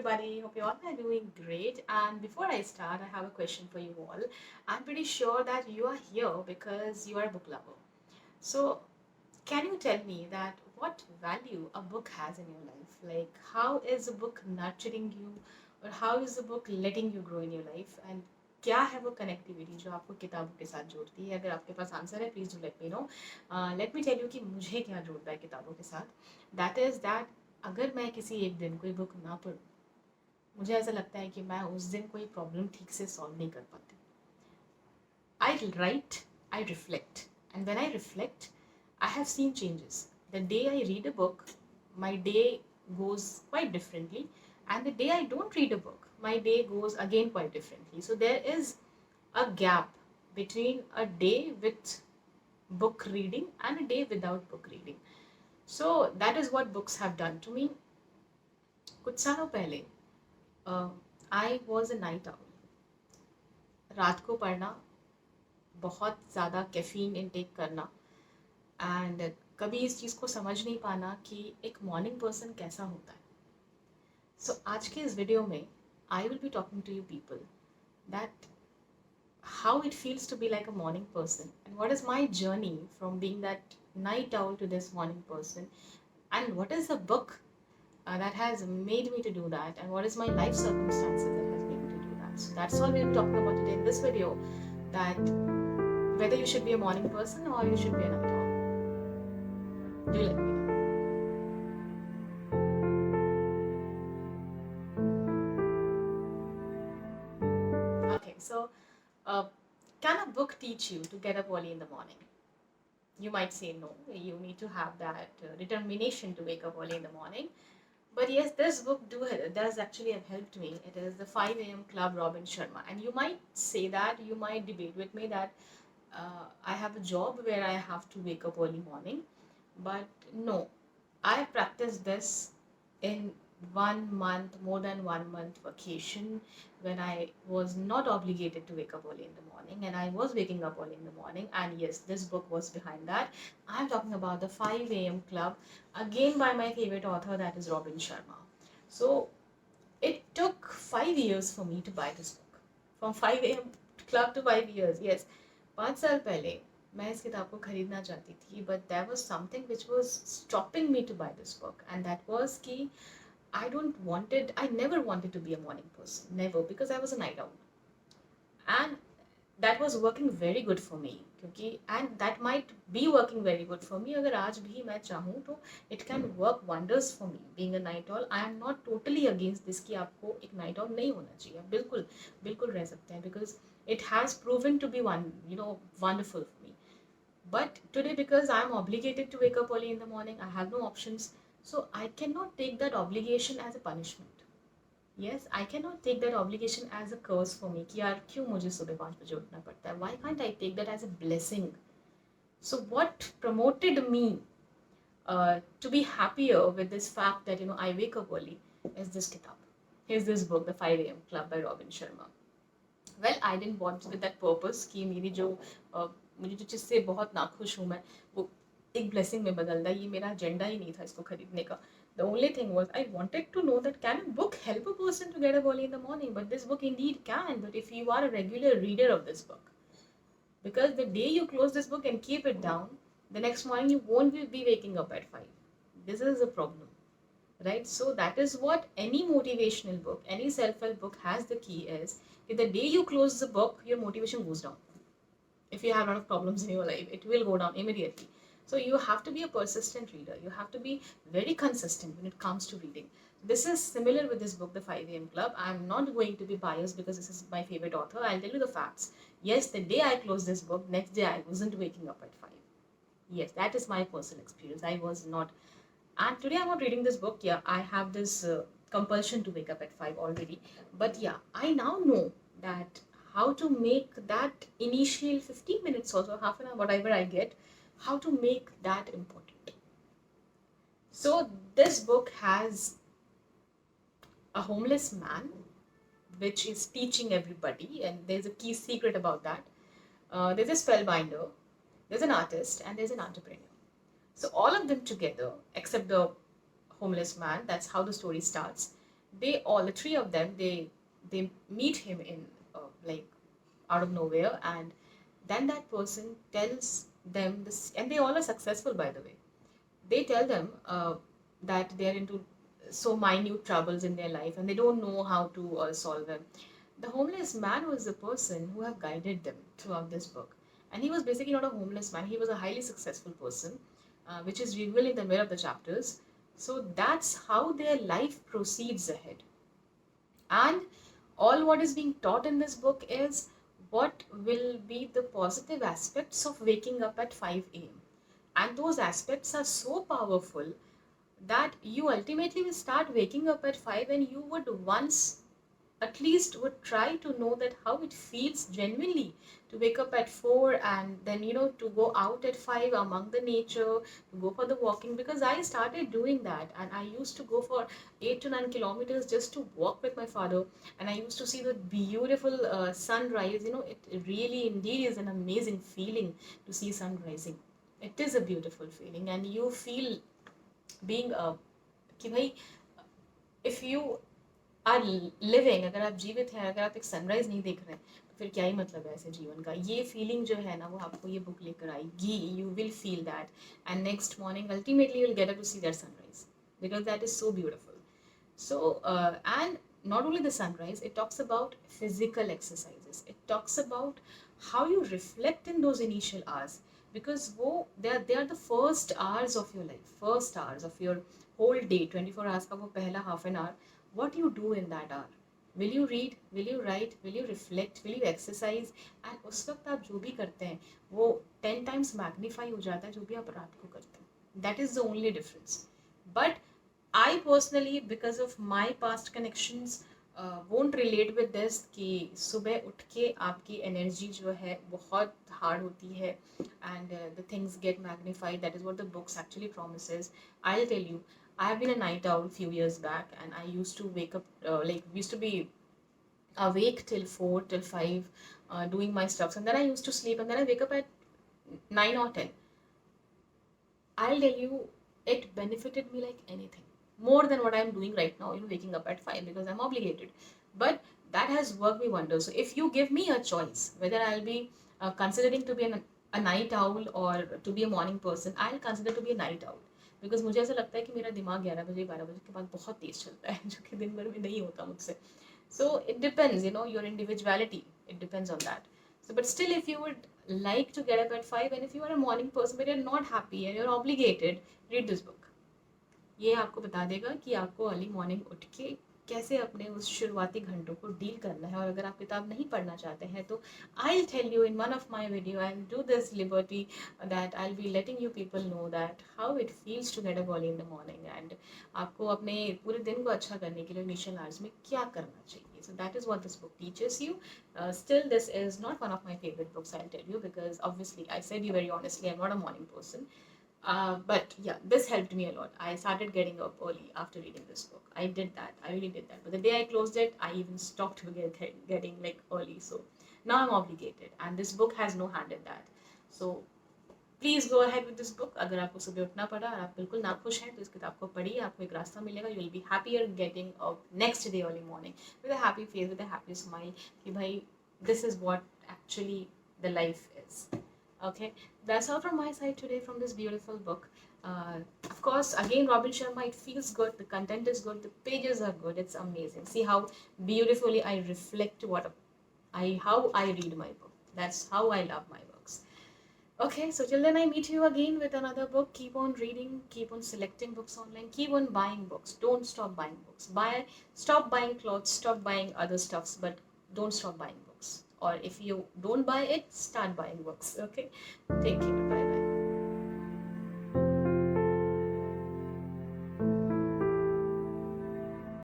everybody. Hope you all are doing great. And before I start, I have a question for you all. I'm pretty sure that you are here because you are a book lover. So, can you tell me that what value a book has in your life? Like, how is a book nurturing you, or how is a book letting you grow in your life? And क्या है वो connectivity जो आपको किताबों के साथ जोड़ती है? अगर आपके पास आंसर है, please do let me know. Let me tell you कि मुझे क्या जोड़ता है किताबों के साथ. दैट इज़ दैट अगर मैं किसी एक दिन कोई बुक ना पढूँ, मुझे ऐसा लगता है कि मैं उस दिन कोई प्रॉब्लम ठीक से सॉल्व नहीं कर पाती. I right, I reflect, and when I reflect, I have seen changes. The day I read a book, my day goes quite differently, and the day I don't read a book, my day goes again quite differently. So there is a gap between a day with book reading and a day without book reading. So that is what books have done to me. कुछ सालों पहले I was a night owl. रात को पढ़ना, बहुत ज़्यादा caffeine intake करना, and कभी इस चीज़ को समझ नहीं पाना कि एक मॉर्निंग पर्सन कैसा होता है. सो आज के इस वीडियो में I will be talking to you people that how it feels to be like a morning person and what is my journey from being that night owl to this morning person, and what is the book that has made me to do that, and what is my life circumstances that has made me to do that. So that's all we'll be talking about today in this video, that whether you should be a morning person or you should be a night owl. Do let me know. Okay, so can a book teach you to get up early in the morning? You might say no, you need to have that determination to wake up early in the morning. But yes, this book does actually have helped me. It is the 5 a.m. Club, Robin Sharma. And you might say that, you might debate with me that I have a job where I have to wake up early morning. But no, I practiced this in 1 month, more than 1 month vacation, when I was not obligated to wake up early in the morning, and I was waking up early in the morning. And yes, this book was behind that. I'm talking about the 5 a.m. Club, again by my favorite author, that is Robin Sharma. So it took 5 years for me to buy this book. From 5 a.m. Club to 5 years, yes. 5 साल पहले मैं इस किताब को खरीदना चाहती थी, but there was something which was stopping me to buy this book, and that वाज कि I never wanted to be a morning person, never, because I was a night owl. And that was working very good for me, क्योंकि and that might be working very good for me अगर आज भी मैं चाहूँ तो it can work wonders for me being a night owl. I am not totally against this कि आपको एक night owl नहीं होना चाहिए, आप बिल्कुल बिल्कुल रह सकते हैं, because it has proven to be wonderful for me. But today, because I am obligated to wake up early in the morning, I have no options, so I cannot take that obligation as a punishment. Yes, I cannot take that obligation as a curse for me कि यार क्यों मुझे सुबह 5 बजे उठना पड़ता है. Why can't I take that as a blessing? So what promoted me to be happier with this fact that I wake up early is this kitab. Here's this book, The 5 a.m. Club by Robin Sharma. Well, I didn't want with that purpose कि मुझे जो चीज़ से बहुत नाखुश हूँ मैं, वो एक ब्लेसिंग में बदल रहा है. ये मेरा एजेंडा ही नहीं था इसको खरीदने का. The only thing was I wanted to know that can a book help a person to get up early in the morning? But this book indeed can. But if you are a regular reader of this book, because the day you close this book and keep it down, the next morning you won't be waking up at 5. This is a problem, right? So that is what any motivational book, any self-help book has. The key is if the day you close the book, your motivation goes down. If you have a lot of problems in your life, it will go down immediately. So you have to be a persistent reader. You have to be very consistent when it comes to reading. This is similar with this book, The 5 a.m. Club. I'm not going to be biased because this is my favorite author. I'll tell you the facts. Yes, the day I closed this book, next day I wasn't waking up at 5. Yes, that is my personal experience. I was not. And today I'm not reading this book. Yeah, I have this compulsion to wake up at 5 already. But yeah, I now know that how to make that initial 15 minutes or so, half an hour, whatever I get, how to make that important. So this book has a homeless man, which is teaching everybody, and there's a key secret about that. There's a spellbinder, there's an artist, and there's an entrepreneur. So all of them together, except the homeless man, that's how the story starts. the three of them, they meet him in like out of nowhere, and then that person tells them this, and they all are successful, by the way. They tell them that they're into so minute troubles in their life and they don't know how to solve them. The homeless man was the person who have guided them throughout this book, and he was basically not a homeless man, he was a highly successful person, which is revealed in the middle of the chapters. So that's how their life proceeds ahead. And all what is being taught in this book is what will be the positive aspects of waking up at 5 a.m. And those aspects are so powerful that you ultimately will start waking up at 5, and you would once at least would try to know that how it feels genuinely to wake up at 4, and then to go out at 5 among the nature, to go for the walking, because I started doing that, and I used to go for 8 to 9 kilometers just to walk with my father, and I used to see the beautiful sunrise. It really indeed is an amazing feeling to see sun rising. It is a beautiful feeling, and you feel being कि भाई if you are living, अगर आप जीवित हैं, अगर आप एक sunrise नहीं देख रहे हैं, तो फिर क्या ही मतलब है ऐसे जीवन का। ये फीलिंग जो है ना, वो आपको ये बुक लेकर आएगी, you will feel that, and next morning ultimately you will get up to see that sunrise, because that is so beautiful. So and not only the sunrise, it talks about physical exercises, it talks about how you reflect in those initial hours, because they are the first hours of your life, first hours of your whole day. 24 hours का वो पहला half an hour, what you do in that hour. Will you read, will you write, will you reflect, will you exercise? And उस वक्त आप जो भी करते हैं वो 10 times magnify हो जाता है जो भी आप रात को करते हैं. That is the only difference. But I personally, because of my past connections, won't relate with this कि सुबह उठ के आपकी energy जो है बहुत hard होती है, and the things get magnified. That is what the books actually promises. I'll tell you, I have been a night owl few years back, and I used to wake up used to be awake till 4 till 5, doing my stuff, and then I used to sleep, and then I wake up at 9 or 10. I'll tell you, it benefited me like anything. More than what I'm doing right now, waking up at 5 because I'm obligated. But that has worked me wonders. So if you give me a choice, whether I'll be considering to be a night owl or to be a morning person, I'll consider to be a night owl. Because मुझे ऐसा लगता है कि मेरा दिमाग 11 बजे 12 बजे के बाद बहुत तेज चलता है, जो कि दिन भर में नहीं होता मुझसे. So it depends, your individuality, it depends on that. So but still, if you would like to get up at 5, and if you are a morning person but you're not happy and you're obligated, read this book. ये आपको बता देगा कि आपको early morning उठ के कैसे अपने उस शुरुआती घंटों को डील करना है. और अगर आप किताब नहीं पढ़ना चाहते हैं तो I'll tell you in one of my video, I'll do this liberty that I'll be letting you people know that how it feels to get up early in the morning, and आपको अपने पूरे दिन को अच्छा करने के लिए initial hours में क्या करना चाहिए. So that is what this book teaches you. Still, this is not one of my favorite books, I'll tell you, because obviously I said you very honestly, I'm not a morning person. But yeah, this helped me a lot. I started getting up early after reading this book. I did that. I really did that. But the day I closed it, I even stopped getting like early. So now I'm obligated, and this book has no hand in that. So please go ahead with this book. अगर आपको सुबह उठना पड़ा और आप बिल्कुल नाखुश हैं तो इस किताब को पढ़िए, आपको एक रास्ता मिलेगा. You will be happier getting next day early morning with a happy face, with a happy smile कि भाई this is what actually the life is. Okay, that's all from my side today from this beautiful book. Of course, again, Robin Sharma, it feels good, the content is good, the pages are good, it's amazing. See how beautifully I reflect how I read my book. That's how I love my books. Okay, so till then I meet you again with another book. Keep on reading, keep on selecting books online, keep on buying books. Don't stop buying books. Stop buying clothes, stop buying other stuffs, but don't stop buying books. Or if you don't buy it, start buying books. Okay, take care. Bye bye.